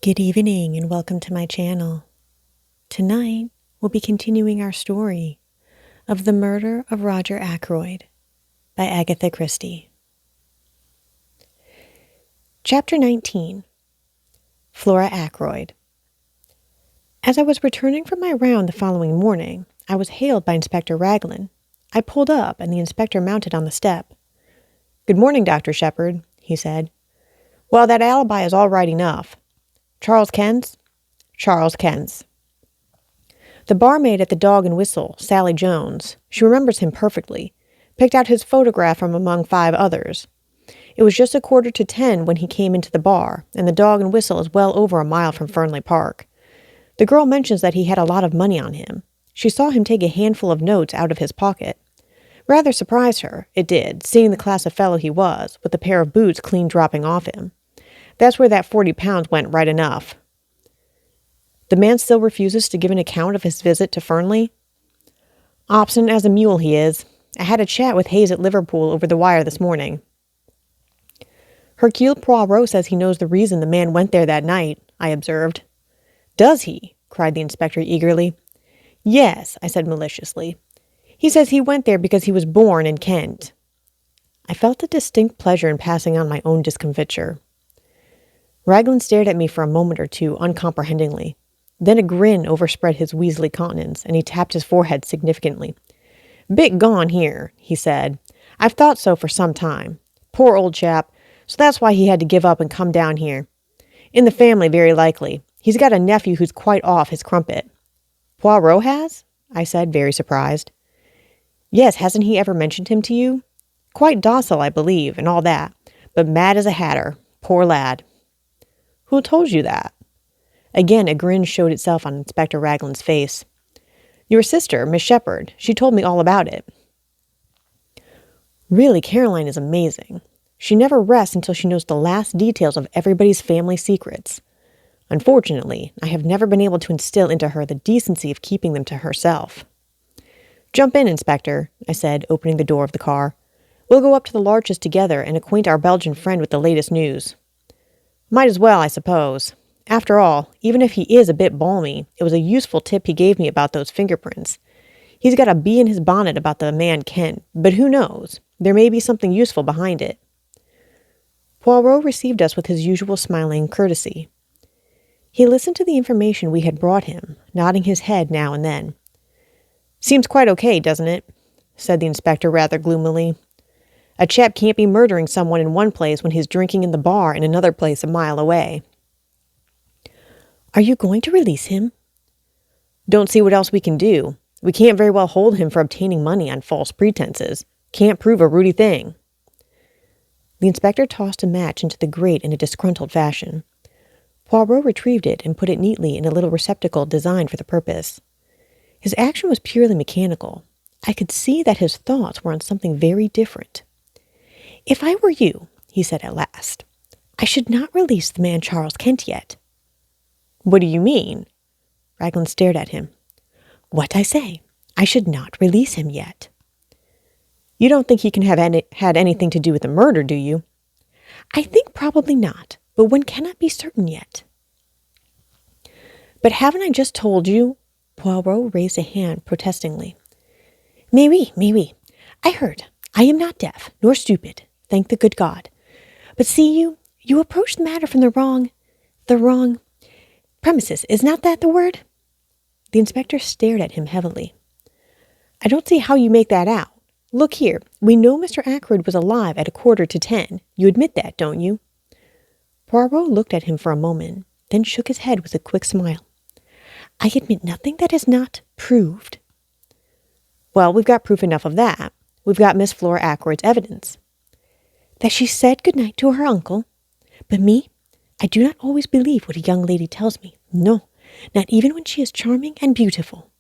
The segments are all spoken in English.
Good evening and welcome to my channel. Tonight, we'll be continuing our story of The Murder of Roger Ackroyd by Agatha Christie. Chapter 19. Flora Ackroyd. As I was returning from my round the following morning, I was hailed by Inspector Raglan. I pulled up and the inspector mounted on the step. "Good morning, Dr. Shepherd," he said. "Well, that alibi is all right enough. Charles Kens?" "Charles Kens." The barmaid at the Dog and Whistle, Sally Jones, she remembers him perfectly, picked out his photograph from among 5 others. It was just 9:45 when he came into the bar, and the Dog and Whistle is well over a mile from Fernley Park. The girl mentions that he had a lot of money on him. She saw him take a handful of notes out of his pocket. Rather surprised her, it did, seeing the class of fellow he was, with a pair of boots clean dropping off him. That's where that 40 pounds went right enough. The man still refuses to give an account of his visit to Fernley? Obstinate as a mule he is. I had a chat with Hayes at Liverpool over the wire this morning. "Hercule Poirot says he knows the reason the man went there that night," I observed. "Does he?" cried the inspector eagerly. "Yes," I said maliciously. "He says he went there because he was born in Kent." I felt a distinct pleasure in passing on my own discomfiture. Raglan stared at me for a moment or two uncomprehendingly. Then a grin overspread his weaselly countenance, and he tapped his forehead significantly. "Bit gone here," he said. "I've thought so for some time. Poor old chap, so that's why he had to give up and come down here. In the family, very likely. He's got a nephew who's quite off his crumpet." "Poirot has?" I said, very surprised. "Yes, hasn't he ever mentioned him to you? Quite docile, I believe, and all that, but mad as a hatter. Poor lad." "Who told you that?" Again, a grin showed itself on Inspector Raglan's face. "Your sister, Miss Shepherd. She told me all about it." Really, Caroline is amazing. She never rests until she knows the last details of everybody's family secrets. Unfortunately, I have never been able to instill into her the decency of keeping them to herself. "Jump in, Inspector," I said, opening the door of the car. "We'll go up to the Larches together and acquaint our Belgian friend with the latest news." "Might as well, I suppose. After all, even if he is a bit balmy, it was a useful tip he gave me about those fingerprints. He's got a bee in his bonnet about the man Kent, but who knows? There may be something useful behind it." Poirot received us with his usual smiling courtesy. He listened to the information we had brought him, nodding his head now and then. "Seems quite okay, doesn't it?" said the inspector rather gloomily. "A chap can't be murdering someone in one place when he's drinking in the bar in another place a mile away." "Are you going to release him?" "Don't see what else we can do. We can't very well hold him for obtaining money on false pretenses. Can't prove a rooty thing." The inspector tossed a match into the grate in a disgruntled fashion. Poirot retrieved it and put it neatly in a little receptacle designed for the purpose. His action was purely mechanical. I could see that his thoughts were on something very different. "If I were you," he said at last, "I should not release the man Charles Kent yet." "What do you mean?" Raglan stared at him. "What I say. I should not release him yet." "You don't think he can have had anything to do with the murder, do you?" "I think probably not, but one cannot be certain yet." "But haven't I just told you?" Poirot raised a hand protestingly. "Mais oui. I heard. I am not deaf, nor stupid, thank the good God. But see you approach the matter from the wrong premises. Is not that the word?" The inspector stared at him heavily. "I don't see how you make that out. Look here, we know Mr. Ackroyd was alive at 9:45. You admit that, don't you?" Poirot looked at him for a moment, then shook his head with a quick smile. "I admit nothing that is not proved." "Well, we've got proof enough of that. We've got Miss Flora Ackroyd's evidence." "That she said good night to her uncle. But me, I do not always believe what a young lady tells me. No, not even when she is charming and beautiful."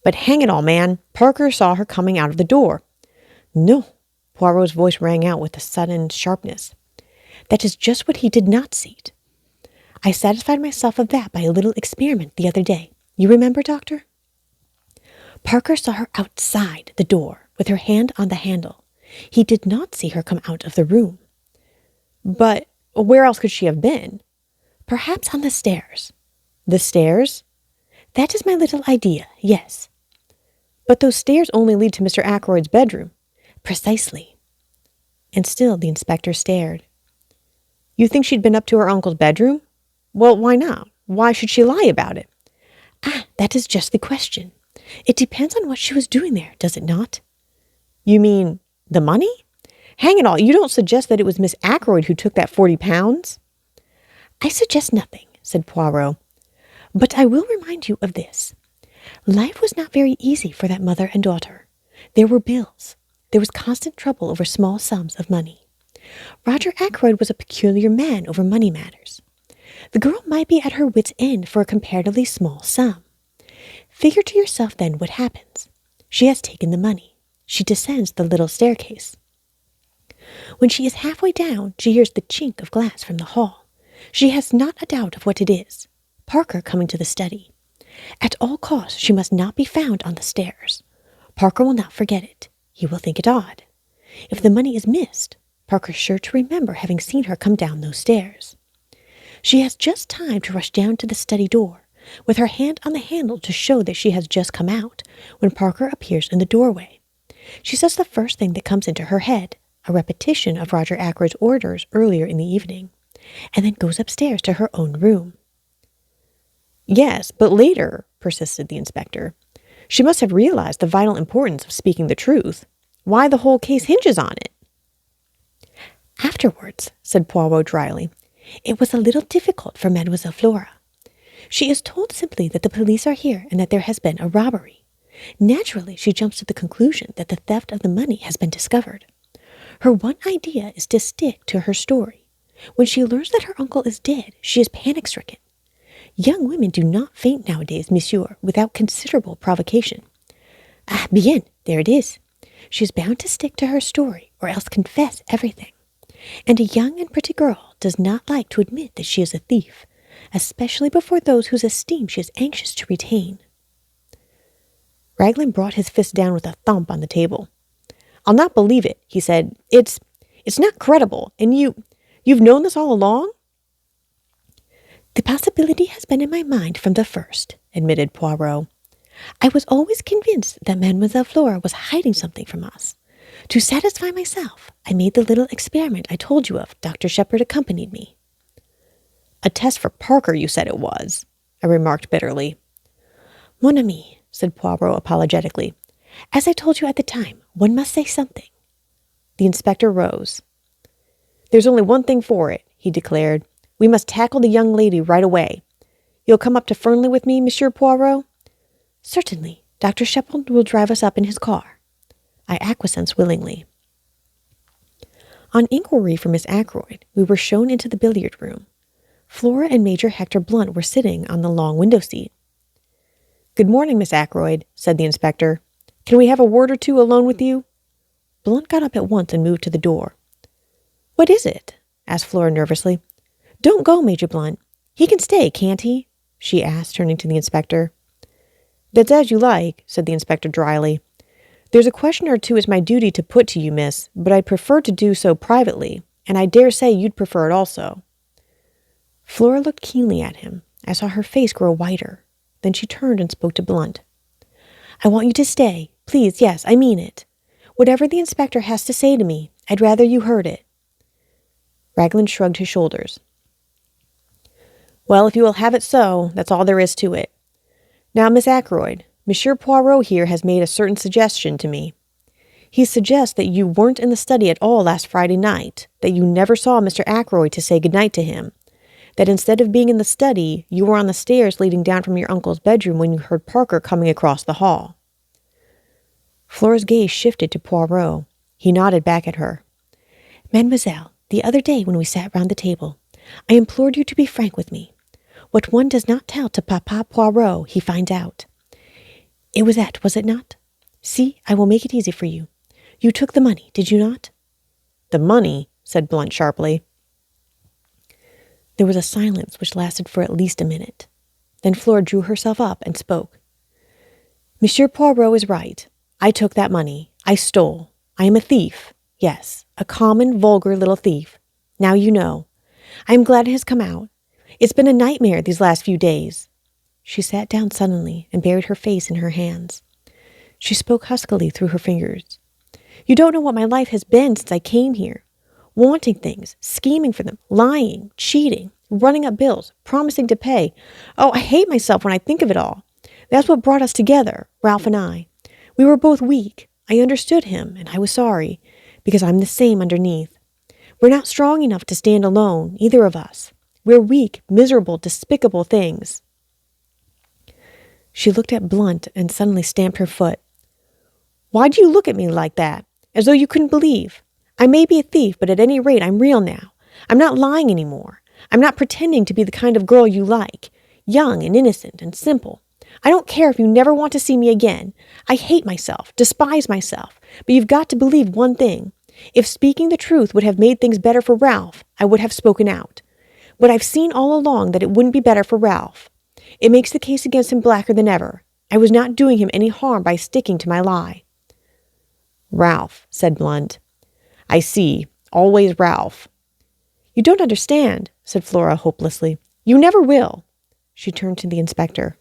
"But hang it all, man, Parker saw her coming out of the door." "No," Poirot's voice rang out with a sudden sharpness. "That is just what he did not see. I satisfied myself of that by a little experiment the other day. You remember, Doctor? Parker saw her outside the door with her hand on the handle. He did not see her come out of the room." "But where else could she have been?" Perhaps on the stairs. The stairs? That is my little idea, yes. But those stairs only lead to Mr. Ackroyd's bedroom. Precisely. And still the inspector stared. You think she'd been up to her uncle's bedroom? Well, why not? Why should she lie about it? Ah, that is just the question. It depends on what she was doing there, does it not? You mean the money? Hang it all, you don't suggest that it was Miss Ackroyd who took that 40 pounds? I suggest nothing, said Poirot. But I will remind you of this. Life was not very easy for that mother and daughter. There were bills. There was constant trouble over small sums of money. Roger Ackroyd was a peculiar man over money matters. The girl might be at her wit's end for a comparatively small sum. Figure to yourself then what happens. She has taken the money. She descends the little staircase. When she is halfway down, she hears the chink of glass from the hall. She has not a doubt of what it is. Parker coming to the study. At all costs, she must not be found on the stairs. Parker will not forget it. He will think it odd. If the money is missed, Parker's sure to remember having seen her come down those stairs. She has just time to rush down to the study door, with her hand on the handle to show that she has just come out, when Parker appears in the doorway. She says the first thing that comes into her head, a repetition of Roger Ackroyd's orders earlier in the evening, and then goes upstairs to her own room. Yes, but later, persisted the inspector, she must have realized the vital importance of speaking the truth. Why the whole case hinges on it. Afterwards, said Poirot dryly, it was a little difficult for Mademoiselle Flora. She is told simply that the police are here and that there has been a robbery. Naturally, she jumps to the conclusion that the theft of the money has been discovered. Her one idea is to stick to her story. When she learns that her uncle is dead, she is panic-stricken. Young women do not faint nowadays, monsieur, without considerable provocation. Ah, bien, there it is. She is bound to stick to her story, or else confess everything. And a young and pretty girl does not like to admit that she is a thief, especially before those whose esteem she is anxious to retain. Raglan brought his fist down with a thump on the table. I'll not believe it, he said. It's not credible, and you've known this all along? The possibility has been in my mind from the first, admitted Poirot. I was always convinced that Mademoiselle Flora was hiding something from us. To satisfy myself, I made the little experiment I told you of. Dr. Shepherd accompanied me. A test for Parker, you said it was, I remarked bitterly. Mon ami, said Poirot apologetically. As I told you at the time, one must say something. The inspector rose. There's only one thing for it, he declared. We must tackle the young lady right away. You'll come up to Fernley with me, Monsieur Poirot? Certainly. Dr. Shepherd will drive us up in his car. I acquiesced willingly. On inquiry for Miss Ackroyd, we were shown into the billiard room. Flora and Major Hector Blunt were sitting on the long window seat. Good morning, Miss Ackroyd, said the inspector. Can we have a word or two alone with you? Blunt got up at once and moved to the door. What is it? Asked Flora nervously. Don't go, Major Blunt. He can stay, can't he? She asked, turning to the inspector. That's as you like, said the inspector dryly. There's a question or two it's my duty to put to you, miss, but I'd prefer to do so privately, and I dare say you'd prefer it also. Flora looked keenly at him. I saw her face grow whiter. Then she turned and spoke to Blunt. I want you to stay. Please, yes, I mean it. Whatever the inspector has to say to me, I'd rather you heard it. Raglan shrugged his shoulders. Well, if you will have it so, that's all there is to it. Now, Miss Ackroyd, Monsieur Poirot here has made a certain suggestion to me. He suggests that you weren't in the study at all last Friday night, that you never saw Mr. Ackroyd to say good-night to him, that instead of being in the study, you were on the stairs leading down from your uncle's bedroom when you heard Parker coming across the hall. Flora's gaze shifted to Poirot. He nodded back at her. Mademoiselle, the other day when we sat round the table, I implored you to be frank with me. What one does not tell to Papa Poirot, he finds out. It was that, was it not? See, I will make it easy for you. You took the money, did you not? The money, said Blunt sharply. There was a silence which lasted for at least a minute. Then Flora drew herself up and spoke. Monsieur Poirot is right. I took that money. I stole. I am a thief. Yes, a common, vulgar little thief. Now you know. I am glad it has come out. It's been a nightmare these last few days." She sat down suddenly and buried her face in her hands. She spoke huskily through her fingers. "You don't know what my life has been since I came here. Wanting things, scheming for them, lying, cheating, running up bills, promising to pay. Oh, I hate myself when I think of it all. That's what brought us together, Ralph and I. We were both weak. I understood him, and I was sorry, because I'm the same underneath. We're not strong enough to stand alone, either of us. We're weak, miserable, despicable things." She looked at Blunt and suddenly stamped her foot. "Why do you look at me like that, as though you couldn't believe? I may be a thief, but at any rate, I'm real now. I'm not lying anymore. I'm not pretending to be the kind of girl you like, young and innocent and simple. I don't care if you never want to see me again. I hate myself, despise myself, but you've got to believe one thing. If speaking the truth would have made things better for Ralph, I would have spoken out. But I've seen all along that it wouldn't be better for Ralph. It makes the case against him blacker than ever. I was not doing him any harm by sticking to my lie." "Ralph," said Blunt. "I see. Always Ralph." "You don't understand," said Flora hopelessly. "You never will." She turned to the inspector.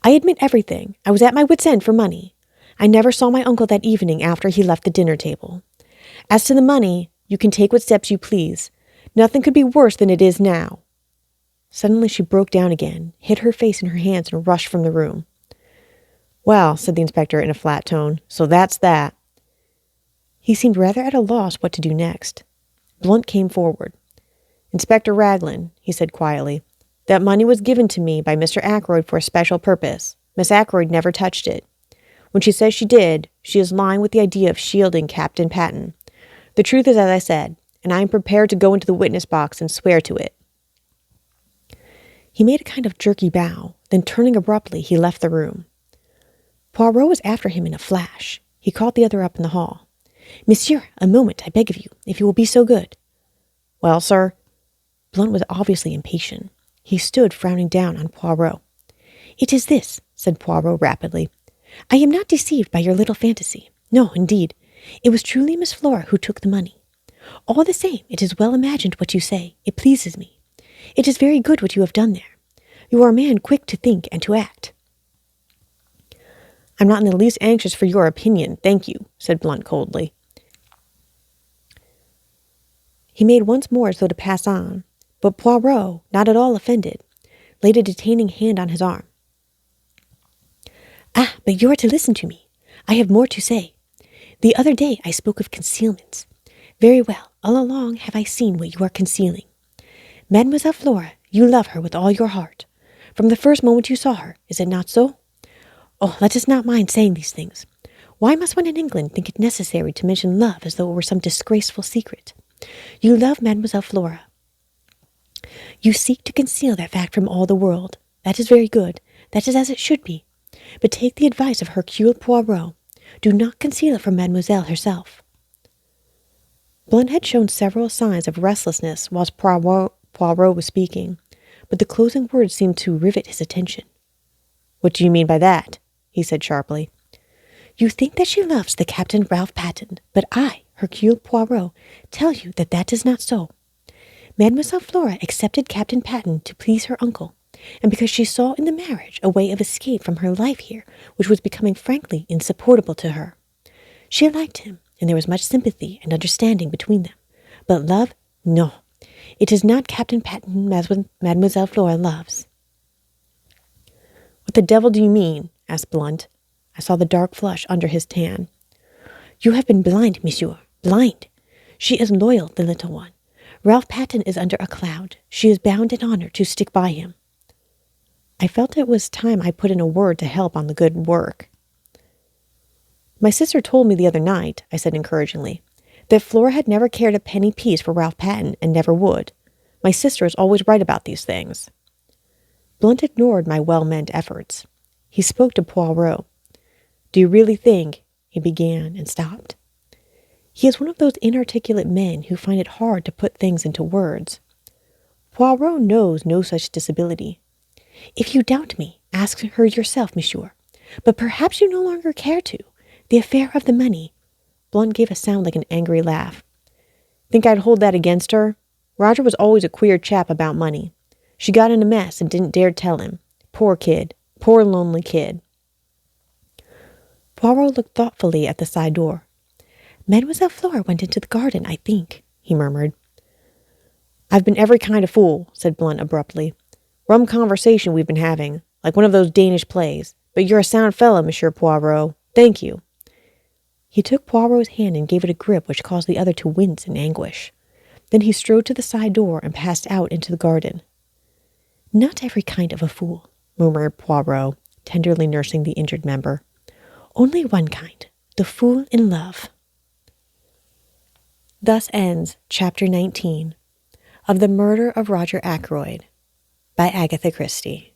"I admit everything. I was at my wit's end for money. I never saw my uncle that evening after he left the dinner table. As to the money, you can take what steps you please. Nothing could be worse than it is now." Suddenly she broke down again, hid her face in her hands, and rushed from the room. "Well," said the inspector in a flat tone, "so that's that." He seemed rather at a loss what to do next. Blunt came forward. "Inspector Raglan," he said quietly, "that money was given to me by Mr. Ackroyd for a special purpose. Miss Ackroyd never touched it. When she says she did, she is lying with the idea of shielding Captain Patten. The truth is as I said, and I am prepared to go into the witness box and swear to it." He made a kind of jerky bow, then turning abruptly, he left the room. Poirot was after him in a flash. He caught the other up in the hall. "Monsieur, a moment, I beg of you, if you will be so good." "Well, sir?" Blunt was obviously impatient. He stood frowning down on Poirot. "It is this," said Poirot rapidly. "I am not deceived by your little fantasy. No, indeed. It was truly Miss Flora who took the money. All the same, it is well imagined what you say. It pleases me. It is very good what you have done there. You are a man quick to think and to act." "I'm not in the least anxious for your opinion, thank you," said Blunt coldly. He made once more as though to pass on, but Poirot, not at all offended, laid a detaining hand on his arm. "Ah, but you are to listen to me. I have more to say. The other day I spoke of concealments. Very well, all along have I seen what you are concealing. Mademoiselle Flora, you love her with all your heart. From the first moment you saw her, is it not so? Oh, let us not mind saying these things. Why must one in England think it necessary to mention love as though it were some disgraceful secret? You love Mademoiselle Flora. You seek to conceal that fact from all the world. That is very good. That is as it should be. But take the advice of Hercule Poirot. Do not conceal it from Mademoiselle herself." Blunt had shown several signs of restlessness whilst Poirot was speaking, but the closing words seemed to rivet his attention. "What do you mean by that?" he said sharply. "You think that she loves the Captain Ralph Patten, but I, Hercule Poirot, tell you that that is not so. Mademoiselle Flora accepted Captain Patten to please her uncle, and because she saw in the marriage a way of escape from her life here, which was becoming frankly insupportable to her. She liked him, and there was much sympathy and understanding between them. But love? No. It is not Captain Patten Mademoiselle Flora loves." "What the devil do you mean?" asked Blunt. I saw the dark flush under his tan. "You have been blind, monsieur, blind. She is loyal, the little one. Ralph Patten is under a cloud. She is bound in honor to stick by him." I felt it was time I put in a word to help on the good work. "My sister told me the other night," I said encouragingly, "that Flora had never cared a penny piece for Ralph Patten and never would. My sister is always right about these things." Blunt ignored my well-meant efforts. He spoke to Poirot. "Do you really think—" he began and stopped. He is one of those inarticulate men who find it hard to put things into words. Poirot knows no such disability. "If you doubt me, ask her yourself, monsieur. But perhaps you no longer care to. The affair of the money." Blunt gave a sound like an angry laugh. "Think I'd hold that against her?" Roger was always a queer chap about money. She got in a mess and didn't dare tell him. Poor kid. Poor lonely kid. Poirot looked thoughtfully at the side door. Mademoiselle Flora went into the garden, I think, he murmured. I've been every kind of fool, said Blunt abruptly. Rum conversation we've been having, like one of those Danish plays. But you're a sound fellow, Monsieur Poirot. Thank you. He took Poirot's hand and gave it a grip which caused the other to wince in anguish. Then he strode to the side door and passed out into the garden. Not every kind of a fool, murmured Poirot, tenderly nursing the injured member. Only one kind, the fool in love. Thus ends Chapter 19 of The Murder of Roger Ackroyd by Agatha Christie.